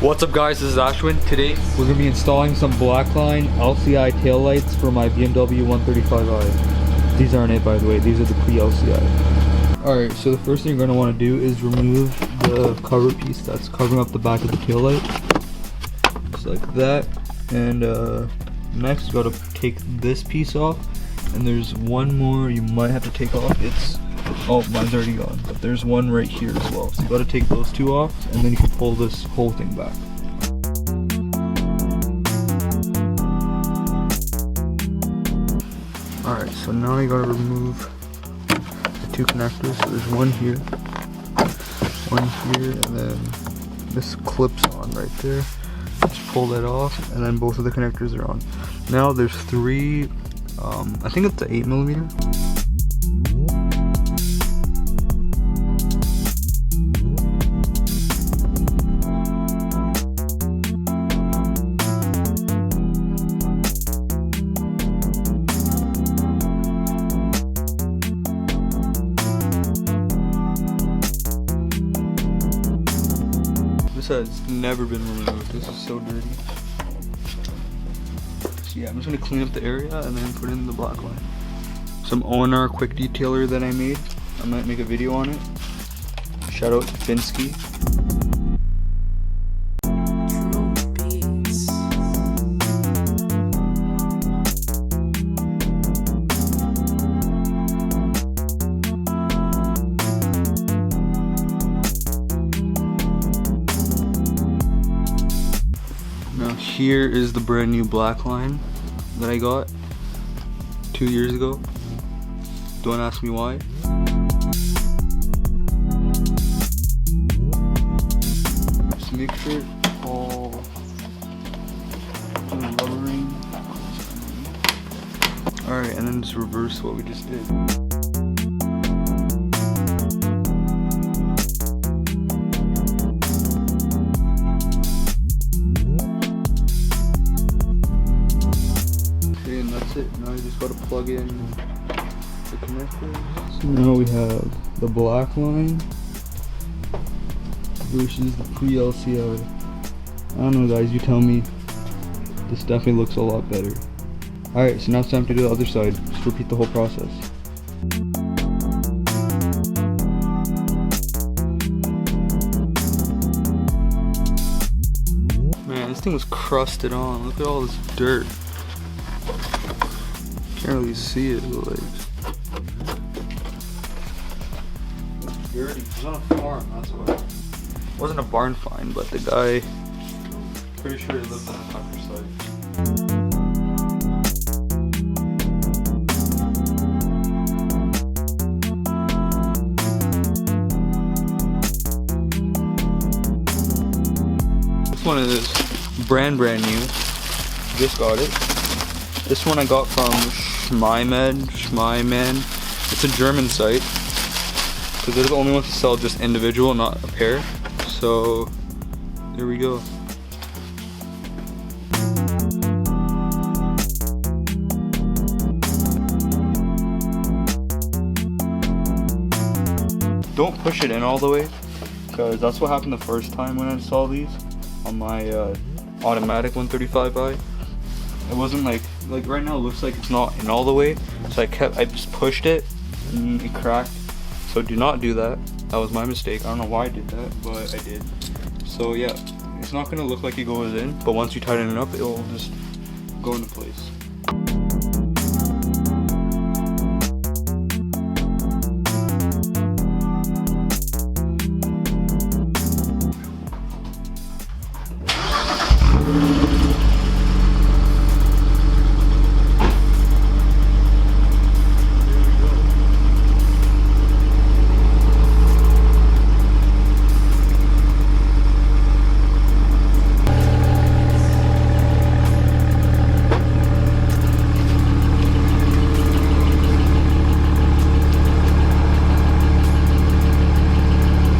What's up guys, this is Ashwin. Today we're going to be installing some Blackline LCI tail lights for my BMW 135i. These aren't it, by the way, these are the pre-LCI. Alright, so the first thing you're going to want to do is remove the cover piece that's covering up the back of the tail light. Just like that. And next you got to take this piece off. And there's one more you might have to take off. Oh, mine's already gone, but there's one right here as well. So you gotta take those two off, and then you can pull this whole thing back. Alright, so now you gotta remove the two connectors. So there's one here, and then this clips on right there. Just pull that off, and then both of the connectors are on. Now there's three, I think it's an 8mm. This has never been removed. This is so dirty. So yeah, I'm just gonna clean up the area and then put in the Blackline. Some ONR quick detailer that I made. I might make a video on it. Shout out to Finsky. Now here is the brand new Blackline that I got 2 years ago. Don't ask me why. Just make sure it's all rubbering. Alright, and then just reverse what we just did. Now you just gotta plug in the connectors. So now we have the Blackline versus the pre-LCI. I don't know guys, you tell me. This definitely looks a lot better. Alright, so now it's time to do the other side. Just repeat the whole process. Man, this thing was crusted on. Look at all this dirt. Can't really see it, but like it's dirty. It was on a farm, that's why. It wasn't a barn find, but the guy, pretty sure he lived on the countryside. This one is brand new. Just got it. This one I got from Schmeiman. It's a German site, because they're the only ones to sell just individual, not a pair. So there we go. Don't push it in all the way, because that's what happened the first time when I installed these on my automatic 135i. It wasn't like right now it looks like it's not in all the way, so I just pushed it and it cracked. So do not do that. That was my mistake. I don't know why I did that, but I did. So yeah, it's not gonna look like it goes in, but once you tighten it up, it'll just go into place.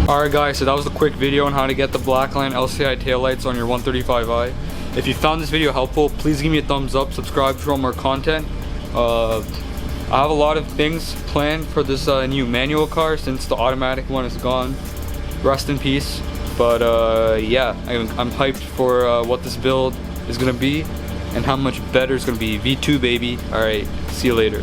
Alright guys, so that was the quick video on how to get the Blackline LCI taillights on your 135i. If you found this video helpful, please give me a thumbs up, subscribe for more content. I have a lot of things planned for this new manual car since the automatic one is gone. Rest in peace. But yeah, I'm hyped for what this build is gonna be and how much better it's gonna be. V2 baby. Alright, see you later.